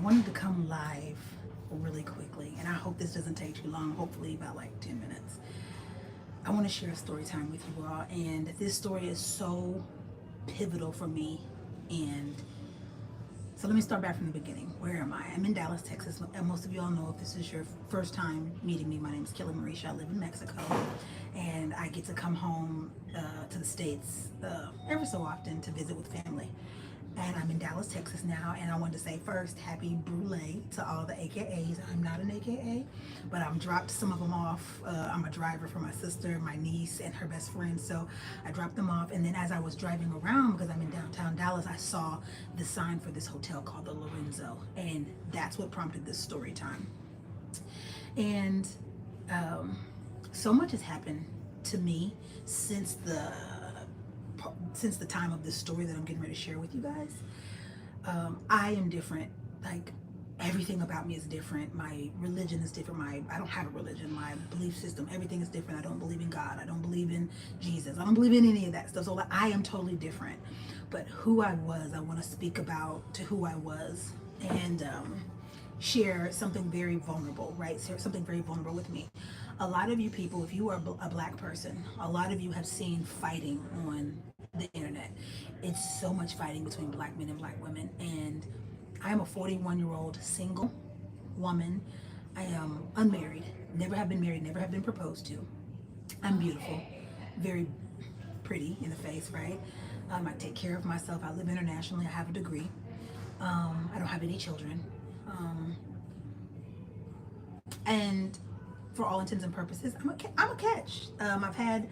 wanted to come live really quickly, and I hope this doesn't take too long, hopefully about like 10 minutes. I want to share a story time with you all, and this story is so pivotal for me. And so let me start back from the beginning. Where am I? I'm in Dallas, Texas. And most of you all know, if this is your first time meeting me, my name is Kelly Marisha. I live in Mexico, and I get to come home to the States every so often to visit with family. And I'm in Dallas, Texas now, and I wanted to say first, happy brulee to all the AKAs. I'm not an AKA, but I've dropped some of them off. I'm a driver for my sister, my niece, and her best friend, so I dropped them off. And then as I was driving around, because I'm in downtown Dallas, I saw the sign for this hotel called the Lorenzo, and that's what prompted this story time. And so much has happened to me since the time of this story that I'm getting ready to share with you guys. I am different. Like, everything about me is different. My religion is different. I don't have a religion. My belief system, everything is different. I don't believe in God. I don't believe in Jesus. I don't believe in any of that stuff. So like, I am totally different. But who I was, I want to speak about to who I was, and share something very vulnerable, right? Share something very vulnerable with me. A lot of you people, if you are a black person, a lot of you have seen fighting on the internet. It's so much fighting between black men and black women. And I am a 41-year-old single woman. I am unmarried, never have been married, never have been proposed to. I'm beautiful, very pretty in the face, right? I take care of myself. I live internationally. I have a degree. I don't have any children. And for all intents and purposes, I'm a catch. I've had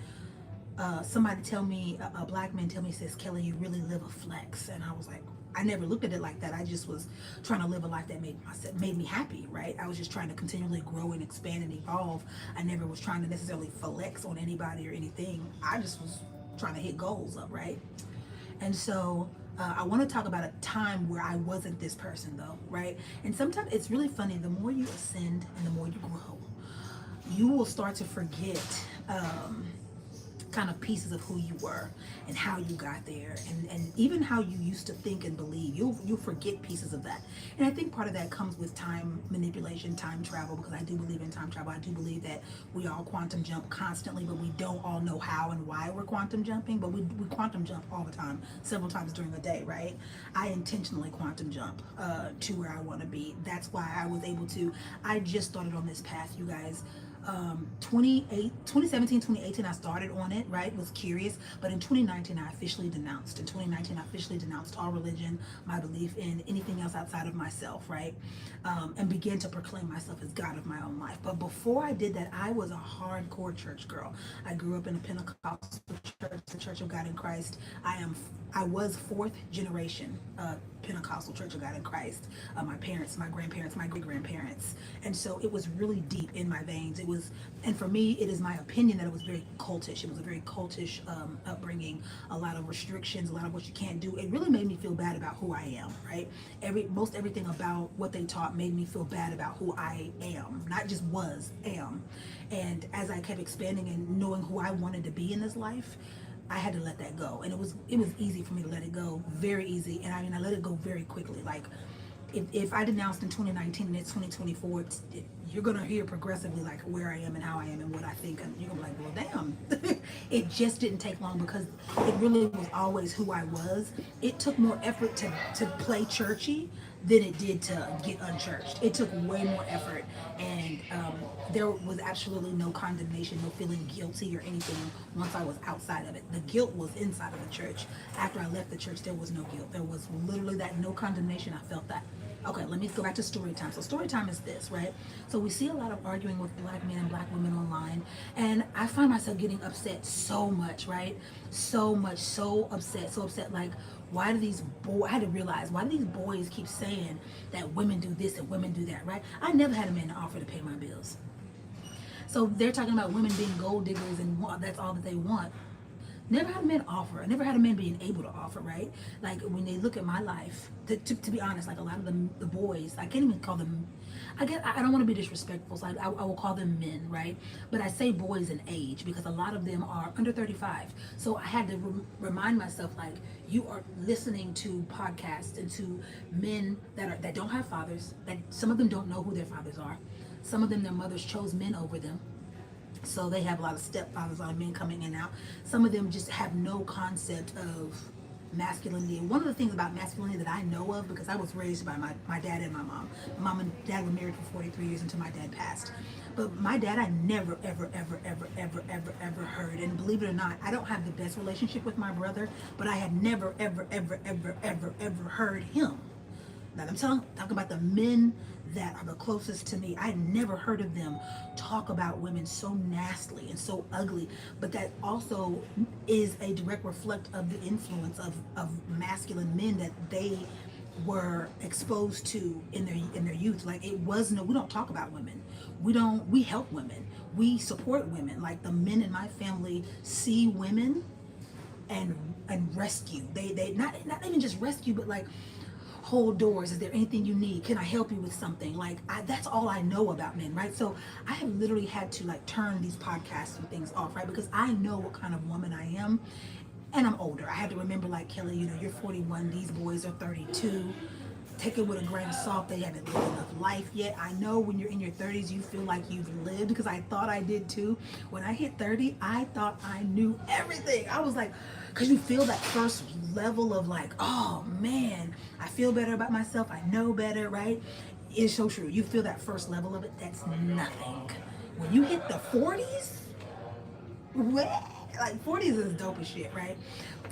somebody tell me, a black man tell me, says, Kelly, you really live a flex. And I was like, I never looked at it like that. I just was trying to live a life that made me happy, right? I was just trying to continually grow and expand and evolve. I never was trying to necessarily flex on anybody or anything. I just was trying to hit goals up, right? And so I want to talk about a time where I wasn't this person, though, right? And sometimes it's really funny. The more you ascend and the more you grow, you will start to forget kind of pieces of who you were and how you got there, and even how you used to think and believe. You'll forget pieces of that. And I think part of that comes with time manipulation, time travel, because I do believe in time travel. I do believe that we all quantum jump constantly, but we don't all know how and why we're quantum jumping. But we quantum jump all the time, several times during the day, right? I intentionally quantum jump to where I want to be. That's why I was able to. I just started on this path, you guys. 2017, 2018, I started on it, right? Was curious. But in 2019, I officially denounced. In 2019, I officially denounced all religion, my belief in anything else outside of myself, right? And began to proclaim myself as God of my own life. But before I did that, I was a hardcore church girl. I grew up in a Pentecostal church, the Church of God in Christ. I was fourth generation Pentecostal Church of God in Christ. My parents, my grandparents, my great-grandparents. And so it was really deep in my veins. It was, and for me, it is my opinion that it was very cultish. It was a very cultish upbringing, a lot of restrictions, a lot of what you can't do. It really made me feel bad about who I am, right? Most everything about what they taught made me feel bad about who I am, not just was, am. And as I kept expanding and knowing who I wanted to be in this life, I had to let that go. And it was easy for me to let it go, very easy. And I let it go very quickly. Like, if I denounced in 2019 and it's 2024, you're gonna hear progressively like where I am and how I am and what I think, and you're gonna be like, well, damn. It just didn't take long, because it really was always who I was. It took more effort to play churchy than it did to get unchurched. It took way more effort, and there was absolutely no condemnation, no feeling guilty or anything once I was outside of it. The guilt was inside of the church. After I left the church, there was no guilt. There was literally no condemnation. I felt that. Okay, let me go back to story time. So story time is this, right? So we see a lot of arguing with black men and black women online, and I find myself getting upset so much, right? So much, so upset. Like, why do these boys, I had to realize, why do these boys keep saying that women do this and women do that, right? I never had a man to offer to pay my bills. So they're talking about women being gold diggers and that's all that they want. Never had a man offer. I never had a man being able to offer, right? Like when they look at my life, to be honest, like a lot of the boys, I can't even call them, I don't want to be disrespectful, so I will call them men, right? But I say boys in age because a lot of them are under 35. So I had to remind myself, like, you are listening to podcasts and to men that don't have fathers, that some of them don't know who their fathers are. Some of them, their mothers chose men over them. So they have a lot of stepfathers, a lot of men coming in and out. Some of them just have no concept of masculinity. And one of the things about masculinity that I know of, because I was raised by my dad and my mom. My mom and dad were married for 43 years until my dad passed. But my dad, I never, ever heard. And believe it or not, I don't have the best relationship with my brother, but I had never, ever heard him. Now I'm talking about the men that are the closest to me. I never heard of them talk about women so nastily and so ugly, but that also is a direct reflect of the influence of masculine men that they were exposed to in their youth. Like it was no, we don't talk about women. We help women. We support women. Like the men in my family see women and rescue. They not even just rescue, but like hold doors. Is there anything you need? Can I help you with something? Like that's all I know about men, right? So I have literally had to like turn these podcasts and things off, right? Because I know what kind of woman I am, and I'm older. I had to remember, like, Kelly, you're 41. These boys are 32. Take it with a grain of salt. They haven't lived enough life yet. I know when you're in your 30s, you feel like you've lived, because I thought I did too. When I hit 30, I thought I knew everything. I was like, because you feel that first level of like, oh man, I feel better about myself. I know better, right? It's so true. You feel that first level of it. That's nothing. When you hit the 40s, like 40s is dope as shit, right?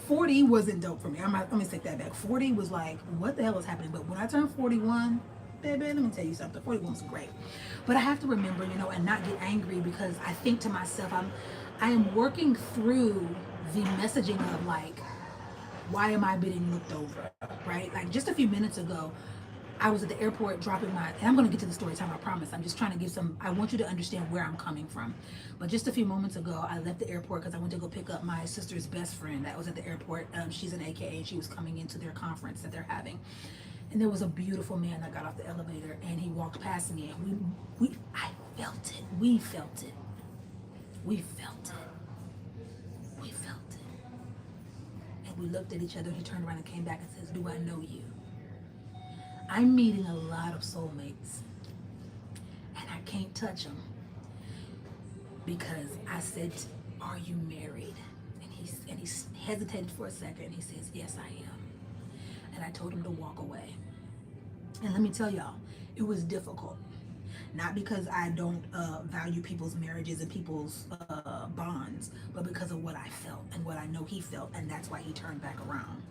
40 wasn't dope for me. Let me take that back. 40 was like, what the hell is happening? But when I turned 41, baby, let me tell you something. 41 was great. But I have to remember, and not get angry, because I think to myself, I am working through the messaging of like, why am I being looked over, right? Like just a few minutes ago, I was at the airport dropping and I'm going to get to the story time, I promise. I'm just trying to give I want you to understand where I'm coming from. But just a few moments ago, I left the airport because I went to go pick up my sister's best friend that was at the airport. She's an AKA, and she was coming into their conference that they're having. And there was a beautiful man that got off the elevator, and he walked past me, and I felt it. We felt it. We felt it. We felt it. And we looked at each other, and he turned around and came back and says, "Do I know you?" I'm meeting a lot of soulmates, and I can't touch them because I said, "Are you married?" And he hesitated for a second, and he says, "Yes, I am." And I told him to walk away. And let me tell y'all, it was difficult. Not because I don't value people's marriages and people's bonds, but because of what I felt and what I know he felt, and that's why he turned back around.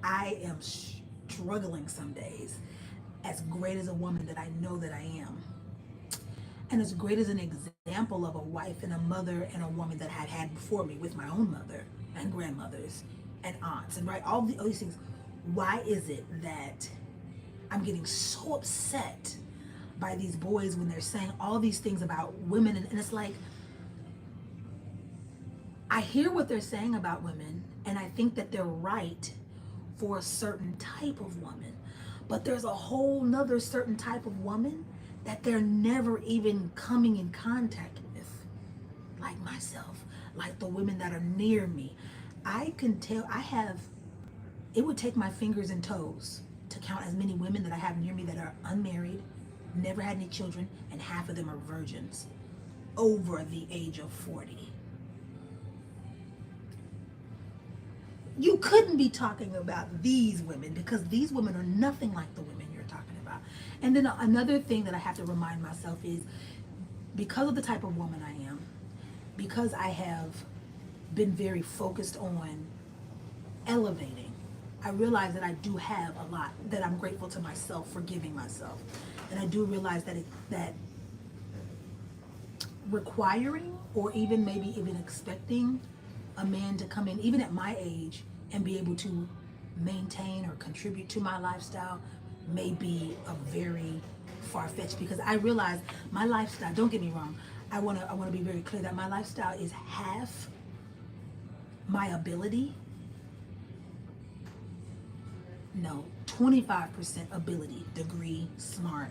I am struggling some days, as great as a woman that I know that I am, and as great as an example of a wife and a mother and a woman that I've had before me with my own mother and grandmothers and aunts, and right, all these things. Why is it that I'm getting so upset by these boys when they're saying all these things about women? And it's like, I hear what they're saying about women, and I think that they're right for a certain type of woman, but there's a whole nother certain type of woman that they're never even coming in contact with, like myself, like the women that are near me. I can tell, it would take my fingers and toes to count as many women that I have near me that are unmarried, never had any children, and half of them are virgins over the age of 40. You couldn't be talking about these women, because these women are nothing like the women you're talking about. And then another thing that I have to remind myself is, because of the type of woman I am, because I have been very focused on elevating, I realize that I do have a lot that I'm grateful to myself for giving myself. And I do realize that requiring, or even maybe even expecting a man to come in, even at my age, and be able to maintain or contribute to my lifestyle may be a very far-fetched, because I realize my lifestyle, don't get me wrong, I wanna be very clear that my lifestyle is half my ability. No, 25% ability, degree, smart,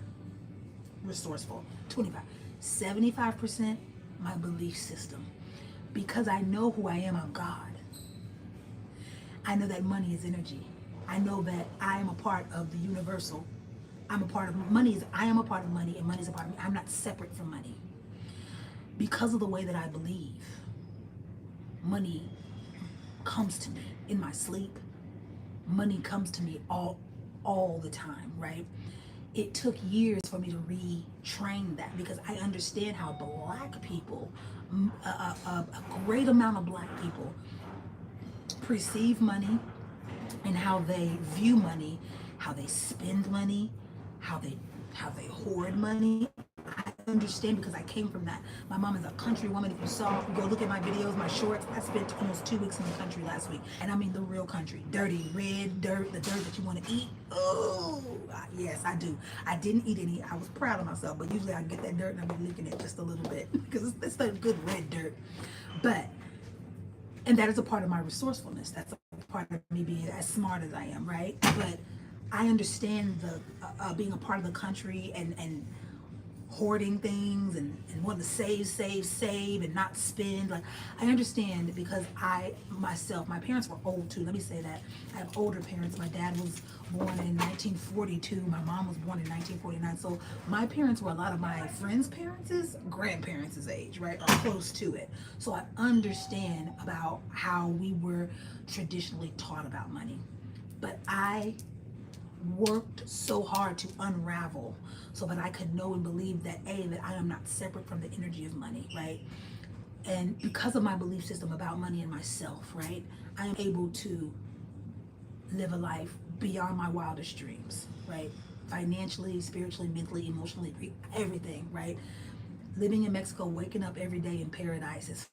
resourceful. 25. 75% my belief system. Because I know who I am of God. I know that money is energy. I know that I am a part of the universal. I'm a part of money. I am a part of money, and money is a part of me. I'm not separate from money. Because of the way that I believe, money comes to me in my sleep. Money comes to me all the time, right? It took years for me to retrain that, because I understand how black people, a great amount of black people, perceive money and how they view money, how they spend money, how they hoard money. I understand because I came from that. My mom is a country woman. If you saw, if you go look at my videos, my shorts, I spent almost 2 weeks in the country last week. And I mean the real country. Dirty, red dirt, the dirt that you want to eat. Oh, yes, I do. I didn't eat any. I was proud of myself, but usually I get that dirt and I've been licking it just a little bit because it's the good red dirt. But, and that is a part of my resourcefulness. That's a part of me being as smart as I am, right? But I understand the being a part of the country and hoarding things and wanting to save and not spend. Like, I understand because my parents were old too. Let me say that. I have older parents. My dad was born in 1942. My mom was born in 1949. So my parents were a lot of my friends' grandparents' age, right? Or close to it. So I understand about how we were traditionally taught about money. But I worked so hard to unravel so that I could know and believe that that I am not separate from the energy of money, right? And because of my belief system about money and myself, right, I am able to live a life beyond my wildest dreams, right? Financially, spiritually, mentally, emotionally, everything, right? Living in Mexico, waking up every day in paradise is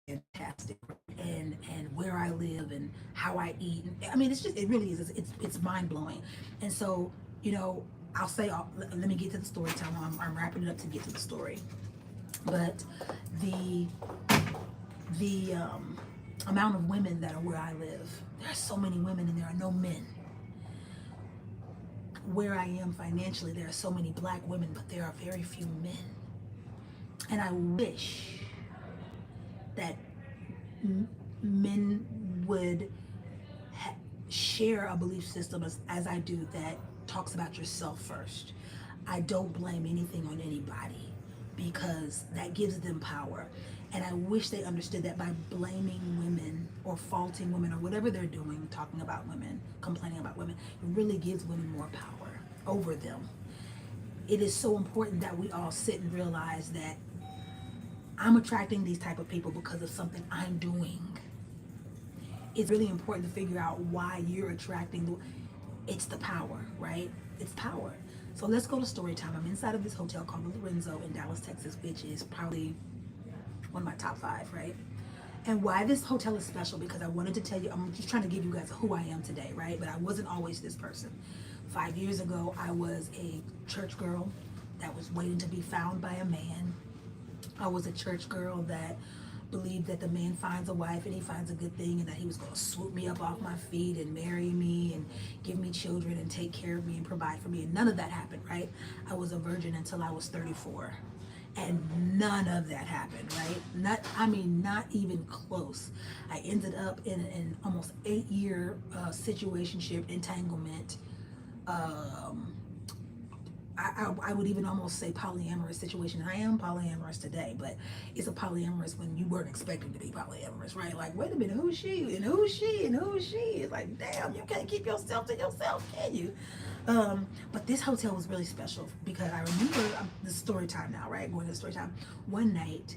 fantastic. And where I live and how I eat. I mean, it really is. It's mind blowing. And so, I'll say, let me get to the story time. I'm wrapping it up to get to the story. But the amount of women that are where I live, there are so many women and there are no men. Where I am financially, there are so many black women, but there are very few men. And I wish that men would share a belief system as I do, that talks about yourself first. I don't blame anything on anybody because that gives them power. And I wish they understood that by blaming women or faulting women or whatever they're doing, talking about women, complaining about women, it really gives women more power over them. It is so important that we all sit and realize that I'm attracting these type of people because of something I'm doing. It's really important to figure out why you're attracting it's the power, right? It's power. So let's go to story time. I'm inside of this hotel called the Lorenzo in Dallas, Texas, which is probably one of my top 5, right? And why this hotel is special, because I wanted to tell you, I'm just trying to give you guys who I am today, right? But I wasn't always this person. 5 years ago, I was a church girl that was waiting to be found by a man. I was a church girl that believed that the man finds a wife and he finds a good thing, and that he was going to swoop me up off my feet and marry me and give me children and take care of me and provide for me. And none of that happened, right? I was a virgin until I was 34. And none of that happened, right? Not even close. I ended up in an almost 8-year situationship entanglement. I would even almost say polyamorous situation. I am polyamorous today, but it's a polyamorous when you weren't expecting to be polyamorous, right? Like, wait a minute, who's she? And who's she? And who's she? It's like, damn, you can't keep yourself to yourself, can you? But this hotel was really special because I remember the story time now, right? Going to the story time. One night,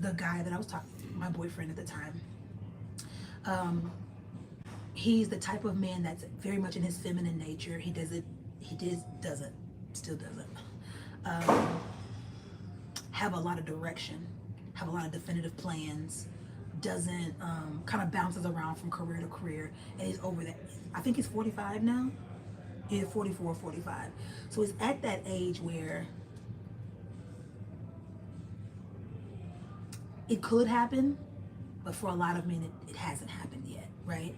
the guy that I was talking to, my boyfriend at the time, he's the type of man that's very much in his feminine nature. He still doesn't have a lot of direction, have a lot of definitive plans, doesn't kind of bounces around from career to career, and he's over that. I think he's 45 now, either 44 or 45. So he's at that age where it could happen, but for a lot of men, it hasn't happened yet, right?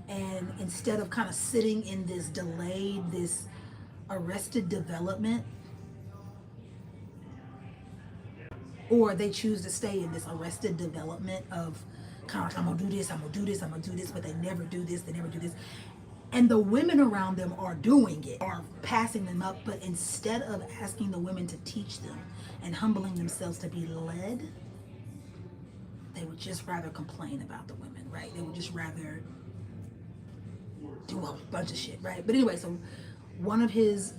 And instead of kind of sitting in this delayed, this arrested development, or they choose to stay in this arrested development of kind of like, I'm gonna do this, I'm gonna do this, I'm gonna do this, but they never do this, they never do this. And the women around them are doing it, are passing them up, but instead of asking the women to teach them and humbling themselves to be led, they would just rather complain about the women, right? They would just rather do a bunch of shit, right? But anyway, so one of his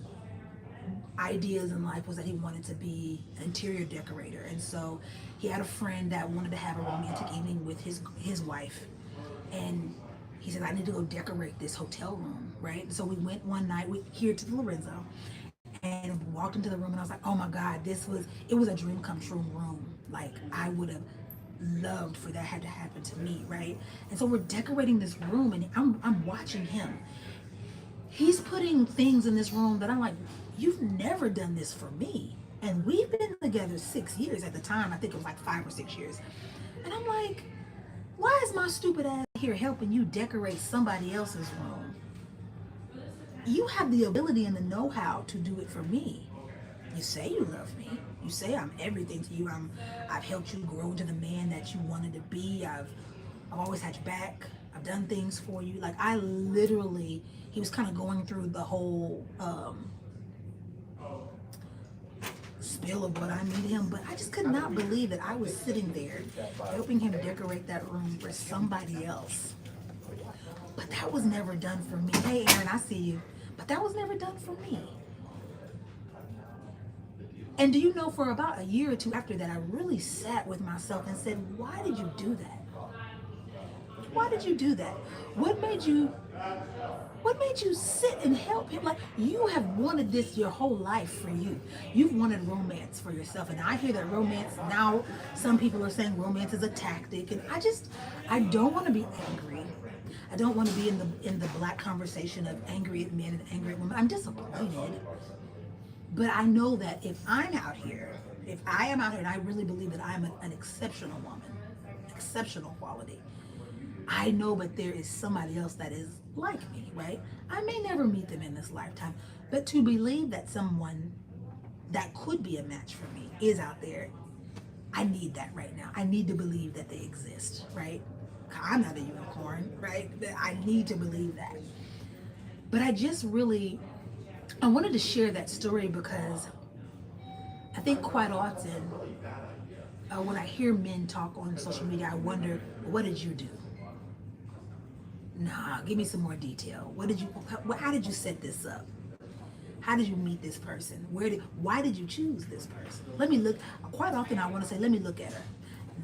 ideas in life was that he wanted to be an interior decorator. And so he had a friend that wanted to have a romantic evening with his wife. And he said, I need to go decorate this hotel room, right? So we went one night here to the Lorenzo and walked into the room, and I was like, oh my God, it was a dream come true room. Like, I would have loved for that had to happen to me, right? And so we're decorating this room, and I'm watching him. He's putting things in this room that I'm like, you've never done this for me. And we've been together 6 years at the time. I think it was like 5 or 6 years. And I'm like, why is my stupid ass here helping you decorate somebody else's room? You have the ability and the know-how to do it for me. You say you love me. You say I'm everything to you. I've helped you grow into the man that you wanted to be. I've always had your back. I've done things for you. Like, I literally, he was kind of going through the whole spill of what I made him, but I just could not believe that I was sitting there helping him decorate that room for somebody else. But that was never done for me. Hey, Aaron, I see you. But that was never done for me. And do you know, for about a year or two after that, I really sat with myself and said, why did you do that? Why did you do that? What made you sit and help him? Like, you have wanted this your whole life for you. You've wanted romance for yourself. And I hear that romance now, some people are saying romance is a tactic. And I don't want to be angry. I don't want to be in the black conversation of angry at men and angry at women. I'm disappointed. But I know that if I am out here, and I really believe that I'm an exceptional woman, exceptional quality, I know that there is somebody else that is like me, right? I may never meet them in this lifetime, but to believe that someone that could be a match for me is out there, I need that right now. I need to believe that they exist, right? I'm not a unicorn, right? But I need to believe that. But I wanted to share that story because I think quite often when I hear men talk on social media, I wonder, what did you do? Nah, give me some more detail. How did you set this up? How did you meet this person? Why did you choose this person? Quite often I want to say, let me look at her.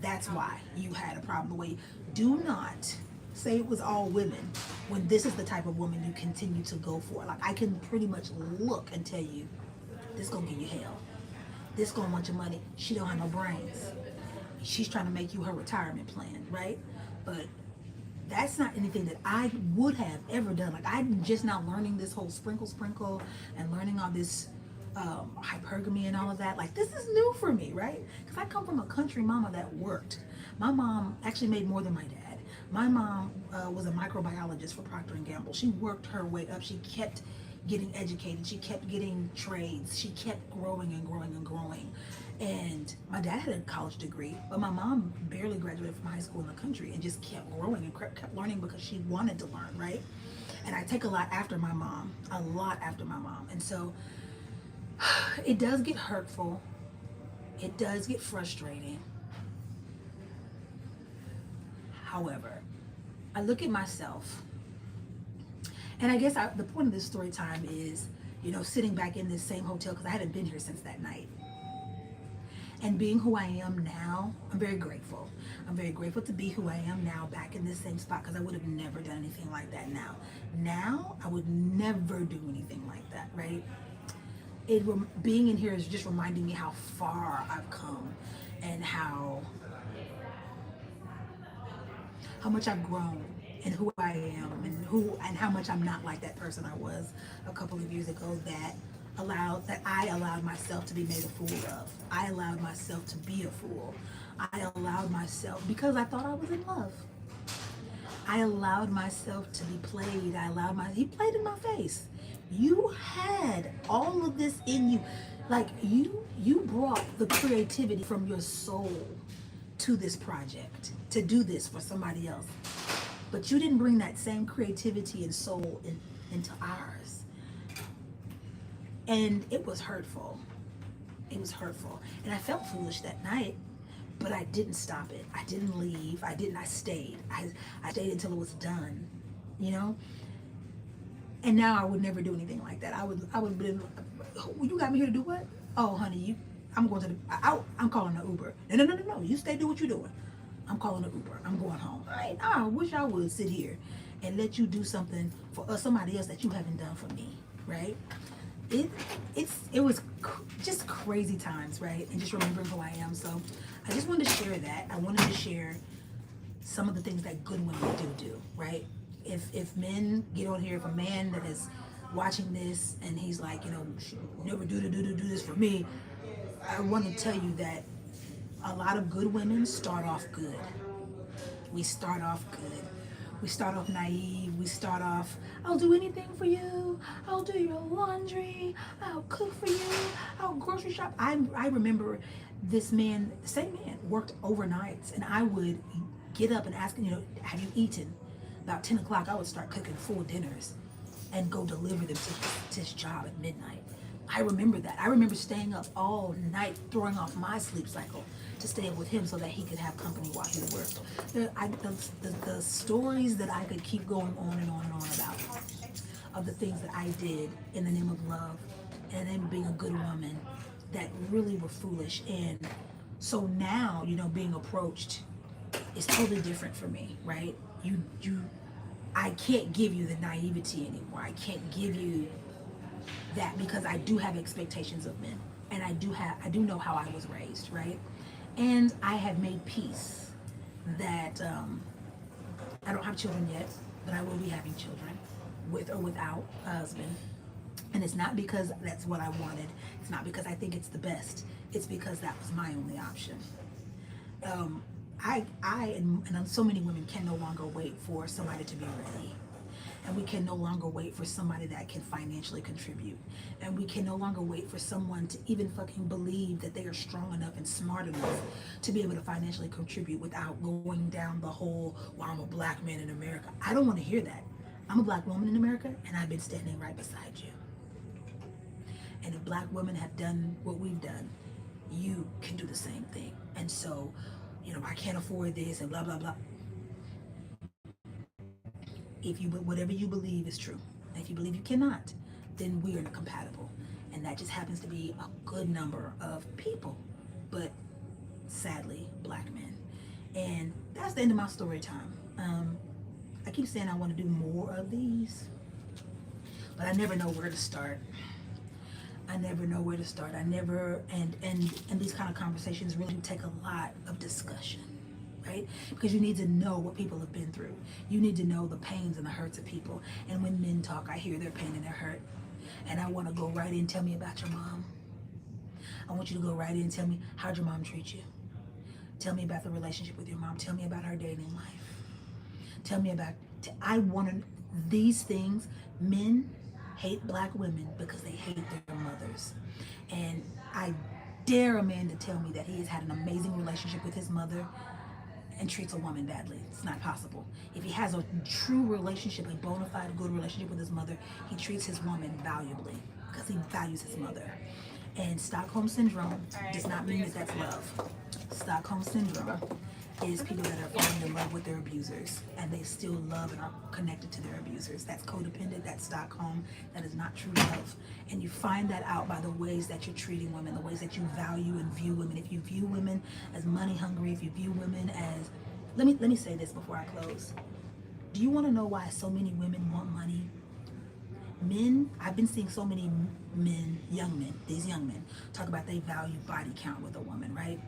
That's why you had a problem. Do not say it was all women when this is the type of woman you continue to go for. Like, I can pretty much look and tell you, this gonna give you hell. This gonna want your money. She don't have no brains. She's trying to make you her retirement plan, right? But that's not anything that I would have ever done. Like, I'm just now learning this whole sprinkle and learning all this hypergamy and all of that. Like, this is new for me, right? Because I come from a country mama that worked. My mom actually made more than my dad. My mom was a microbiologist for Procter & Gamble. She worked her way up. She kept getting educated. She kept getting trades. She kept growing and growing and growing. And my dad had a college degree, but my mom barely graduated from high school in the country and just kept growing and kept learning because she wanted to learn, right? And I take a lot after my mom. And so it does get hurtful. It does get frustrating. However, I look at myself, and I guess the point of this story time is, sitting back in this same hotel, because I haven't been here since that night. And being who I am now, I'm very grateful. I'm very grateful to be who I am now, back in this same spot, because I would have never done anything like that now. Now, I would never do anything like that, right? Being in here is just reminding me how far I've come and how much I've grown and who I am and how much I'm not like that person I was a couple of years ago that I allowed myself to be made a fool of. I allowed myself to be a fool. I allowed myself, because I thought I was in love, I allowed myself to be played. He played in my face. You had all of this in you. Like you brought the creativity from your soul to this project, to do this for somebody else. But you didn't bring that same creativity and soul into ours. And it was hurtful. It was hurtful. And I felt foolish that night, but I didn't stop it. I didn't leave. I stayed. I stayed until it was done, you know? And now I would never do anything like that. I would been, you got me here to do what? Oh, honey, I'm going to I'm calling an Uber. No. You stay do what you're doing. I'm calling an Uber. I'm going home. I wish I would sit here and let you do something for somebody else that you haven't done for me, right? It was just crazy times, right? And just remembering who I am. So I just wanted to share that. I wanted to share some of the things that good women do, right? If men get on here, if a man that is watching this and he's like, never do this for me, I want to tell you that a lot of good women start off good. We start off good. We start off naive. We start off, I'll do anything for you. I'll do your laundry. I'll cook for you. I'll grocery shop. I remember this man, the same man, worked overnights, and I would get up and ask him, have you eaten? About 10 o'clock, I would start cooking full dinners and go deliver them to his job at midnight. I remember that. I remember staying up all night, throwing off my sleep cycle to stay up with him so that he could have company while he worked. The stories that I could keep going on and on and on about of the things that I did in the name of love and then being a good woman that really were foolish. And so now, being approached is totally different for me, right? I can't give you the naivety anymore. I can't give you that because I do have expectations of men, and I do know how I was raised, right? And I have made peace that I don't have children yet, but I will be having children with or without a husband. And it's not because that's what I wanted. It's not because I think it's the best. It's because that was my only option. I and so many women can no longer wait for somebody to be ready. And we can no longer wait for somebody that can financially contribute. And we can no longer wait for someone to even fucking believe that they are strong enough and smart enough to be able to financially contribute without going down the whole, well, I'm a black man in America. I don't want to hear that. I'm a black woman in America, and I've been standing right beside you. And if black women have done what we've done, you can do the same thing. And so, I can't afford this and blah, blah, blah. Whatever you believe is true. And if you believe you cannot, then we are not compatible. And that just happens to be a good number of people, but sadly, black men. And that's the end of my story time. I keep saying I want to do more of these, but I never know where to start. And these kind of conversations really take a lot of discussion, right? Because you need to know what people have been through. You need to know the pains and the hurts of people. And when men talk, I hear their pain and their hurt. And I want to go right in and tell me about your mom. I want you to go right in and tell me, how'd your mom treat you? Tell me about the relationship with your mom. Tell me about her dating life. Tell me about, these things. Men hate black women because they hate their mothers. And I dare a man to tell me that he has had an amazing relationship with his mother and treats a woman badly. It's not possible. If he has a true relationship, a bona fide good relationship with his mother, he treats his woman valuably because he values his mother. And Stockholm Syndrome does not mean that that's love. Stockholm Syndrome is people that are falling in love with their abusers and they still love and are connected to their abusers. That's codependent, that's Stockholm, that is not true love. And you find that out by the ways that you're treating women, the ways that you value and view women. If you view women as money hungry, if you view women as, let me say this before I close. Do you want to know why so many women want money? Men, I've been seeing so many men, these young men, talk about they value body count with a woman, right?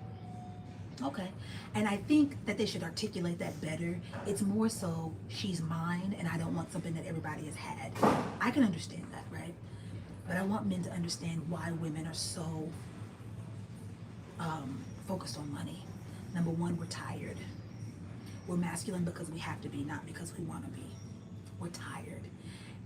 Okay. And I think that they should articulate that better. It's more so, she's mine and I don't want something that everybody has had. I can understand that, right? But I want men to understand why women are so focused on money. Number one, we're tired. We're masculine because we have to be, not because we want to be. We're tired.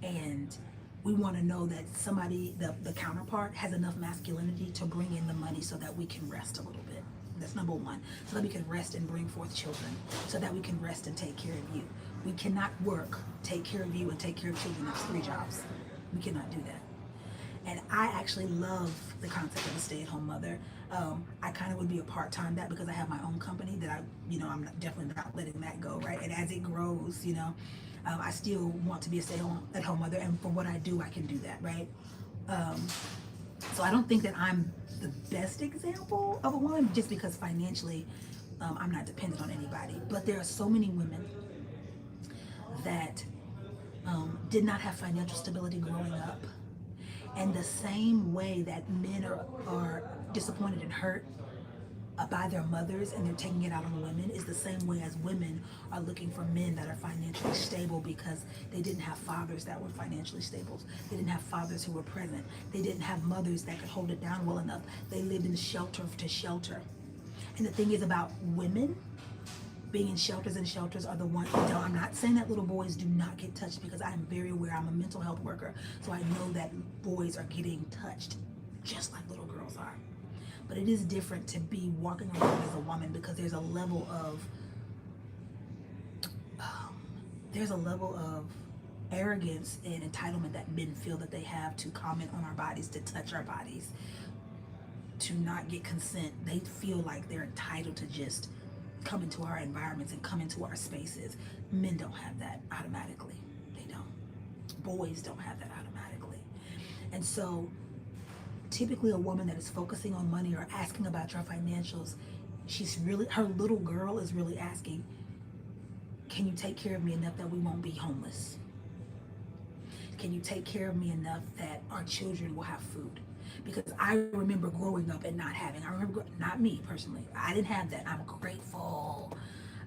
And we want to know that somebody, the counterpart, has enough masculinity to bring in the money so that we can rest a little bit. That's number one. So that we can rest and bring forth children. So that we can rest and take care of you. We cannot work, take care of you, and take care of children. That's 3 jobs. We cannot do that. And I actually love the concept of a stay-at-home mother. I kind of would be a part-time that because I have my own company that I'm definitely not letting that go, right? And as it grows, I still want to be a stay-at-home mother, and for what I do, I can do that, right? So I don't think that I'm the best example of a woman just because financially I'm not dependent on anybody. But there are so many women that did not have financial stability growing up. And the same way that men are disappointed and hurt by their mothers and they're taking it out on women is the same way as women are looking for men that are financially stable because they didn't have fathers that were financially stable. They didn't have fathers who were present. They didn't have mothers that could hold it down well enough. They lived in shelter to shelter. And the thing is about women being in shelters, and shelters are the ones, I'm not saying that little boys do not get touched because I am very aware. I'm a mental health worker, so I know that boys are getting touched just like little girls are. But it is different to be walking around as a woman because there's a level of arrogance and entitlement that men feel that they have to comment on our bodies, to touch our bodies, to not get consent. They feel like they're entitled to just come into our environments and come into our spaces. Men don't have that automatically. They don't. Boys don't have that automatically. And so typically a woman that is focusing on money or asking about your financials, her little girl is really asking, can you take care of me enough that we won't be homeless? Can you take care of me enough that our children will have food? Because I remember growing up and not having. Not me personally. I didn't have that. I'm grateful.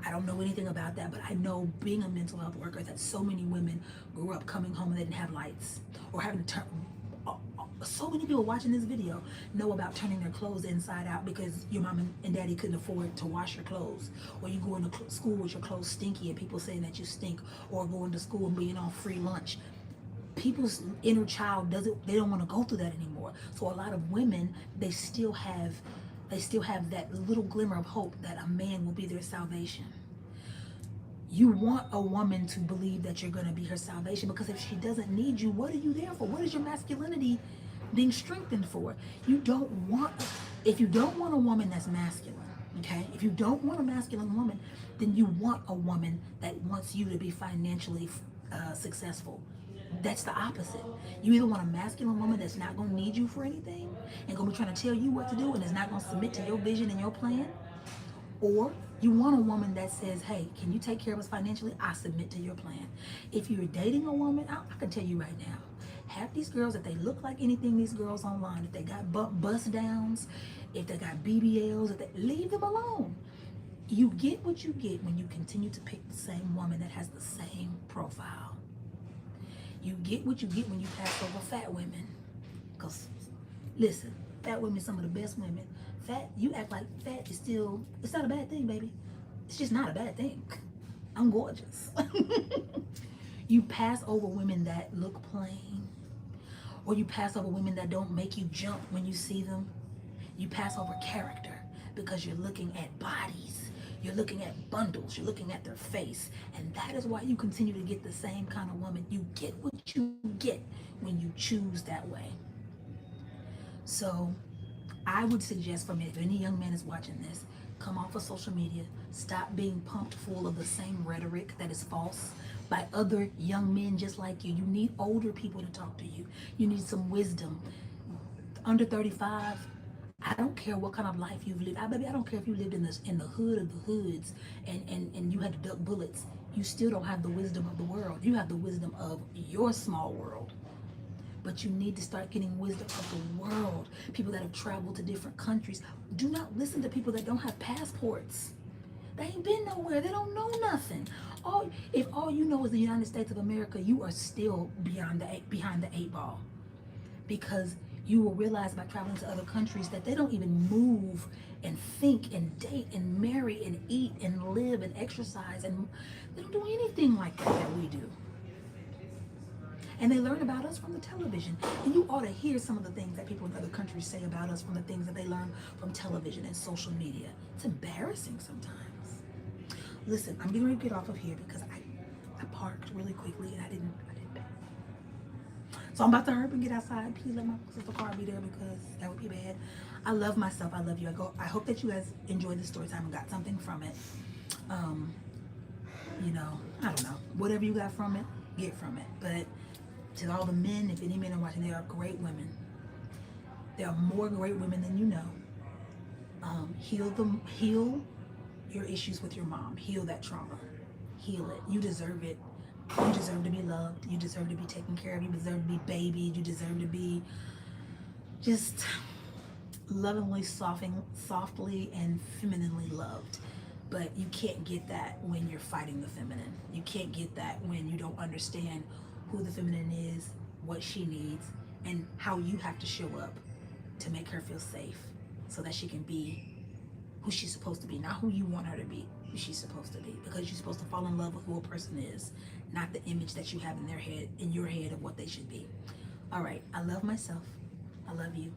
I don't know anything about that, but I know being a mental health worker that so many women grew up coming home and they didn't have lights or having to turn. So many people watching this video know about turning their clothes inside out because your mom and daddy couldn't afford to wash your clothes, or you go into school with your clothes stinky and people saying that you stink, or going to school and being on free lunch. People's inner child they don't want to go through that anymore. So a lot of women, they still have that little glimmer of hope that a man will be their salvation. You want a woman to believe that you're going to be her salvation, because if she doesn't need you, what are you there for? What is your masculinity being strengthened for? If you don't want a woman that's masculine, okay? If you don't want a masculine woman, then you want a woman that wants you to be financially successful. That's the opposite. You either want a masculine woman that's not going to need you for anything and going to be trying to tell you what to do and is not going to submit to your vision and your plan, or you want a woman that says, hey, can you take care of us financially? I submit to your plan. If you're dating a woman, I can tell you right now, half these girls, if they look like anything, these girls online, if they got bust downs, if they got BBLs, leave them alone. You get what you get when you continue to pick the same woman that has the same profile. You get what you get when you pass over fat women. Because, listen, fat women are some of the best women. Fat, you act like fat is still, it's not a bad thing, baby. It's just not a bad thing. I'm gorgeous. You pass over women that look plain, or you pass over women that don't make you jump when you see them. You pass over character because you're looking at bodies. You're looking at bundles. You're looking at their face. And that is why you continue to get the same kind of woman. You get what you get when you choose that way. So I would suggest, for me, if any young man is watching this, come off of social media. Stop being pumped full of the same rhetoric that is false by other young men just like you. You need older people to talk to you. You need some wisdom. Under 35, I don't care what kind of life you've lived. I don't care if you lived in the hood of the hoods and you had to duck bullets. You still don't have the wisdom of the world. You have the wisdom of your small world. But you need to start getting wisdom of the world. People that have traveled to different countries. Do not listen to people that don't have passports. They ain't been nowhere. They don't know nothing. If all you know is the United States of America, you are still behind the 8 ball. Because You will realize by traveling to other countries that they don't even move and think and date and marry and eat and live and exercise, and they don't do anything like that we do. And they learn about us from the television. And you ought to hear some of the things that people in other countries say about us from the things that they learn from television and social media. It's embarrassing sometimes. Listen, I'm getting ready to get off of here because I parked really quickly and I didn't pay. So I'm about to hurry up and get outside. Please let my sister car be there because that would be bad. I love myself. I love you. I hope that you guys enjoyed the story time and got something from it. Um, I don't know. Whatever you got from it, get from it. But to all the men, if any men are watching, they are great women. There are more great women than you know. Heal your issues with your mom. Heal that trauma. Heal it. You deserve it. You deserve to be loved. You deserve to be taken care of. You deserve to be babied. You deserve to be just lovingly, softly, and femininely loved. But you can't get that when you're fighting the feminine. You can't get that when you don't understand who the feminine is, what she needs, and how you have to show up to make her feel safe so that she can be who she's supposed to be, not who you want her to be, who she's supposed to be, because you're supposed to fall in love with who a person is, not the image that you have in your head of what they should be. All right, I love myself. I love you.